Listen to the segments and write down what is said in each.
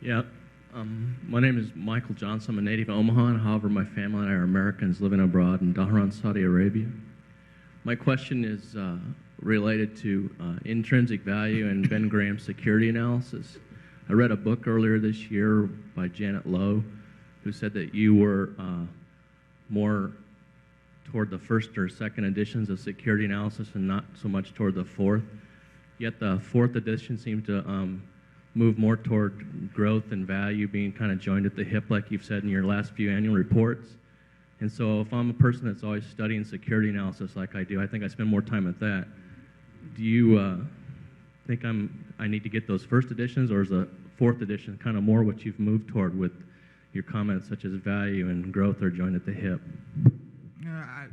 Yeah. My name is Michael Johnson. I'm a native of Omaha. However, my family and I are Americans living abroad in Dhahran, Saudi Arabia. My question is related to intrinsic value and Ben Graham's security analysis. I read a book earlier this year by Janet Lowe, who said that you were more toward the first or second editions of security analysis and not so much toward the fourth. Yet the fourth edition seemed to move more toward growth and value being kind of joined at the hip, like you've said in your last few annual reports. And so if I'm a person that's always studying security analysis like I do, I think I spend more time at that. Do you think I need to get those first editions, or is the fourth edition kind of more what you've moved toward with your comments such as value and growth are joined at the hip?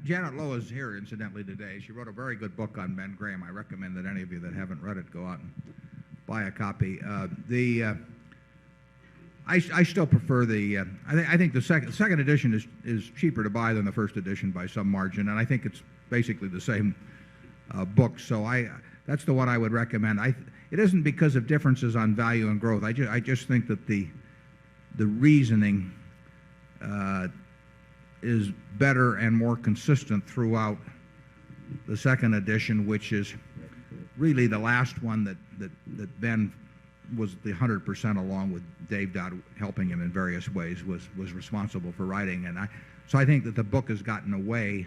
Janet Lowe is here, incidentally, today. She wrote a very good book on Ben Graham. I recommend that any of you that haven't read it go out and buy a copy. I still prefer the. I think the second edition is cheaper to buy than the first edition by some margin, and I think it's basically the same book. So that's the one I would recommend. It isn't because of differences on value and growth. I just think that the reasoning is better and more consistent throughout the second edition, which is really the last one that Ben was the 100%, along with Dave Dodd helping him in various ways, was responsible for writing. And so I think that the book has gotten away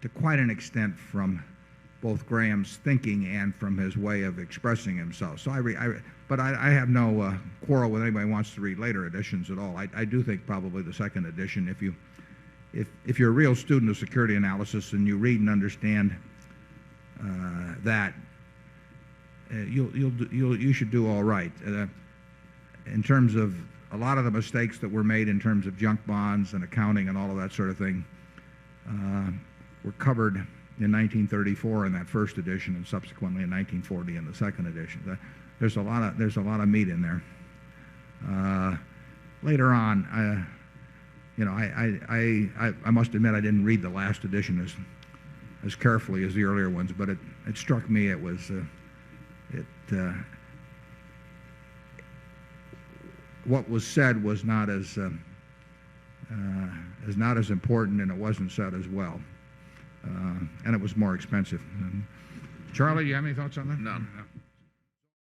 to quite an extent from both Graham's thinking and from his way of expressing himself. So but I have no quarrel with anybody who wants to read later editions at all. I do think probably the second edition, if you're a real student of security analysis and you read and understand that, you should do all right. In terms of a lot of the mistakes that were made in terms of junk bonds and accounting and all of that sort of thing were covered in 1934 in that first edition, and subsequently in 1940 in the second edition. There's a lot of meat in there. Later on, I must admit I didn't read the last edition as carefully as the earlier ones, but it struck me it was what was said was not as important, and it wasn't said as well, and it was more expensive. Charlie, you have any thoughts on that? None.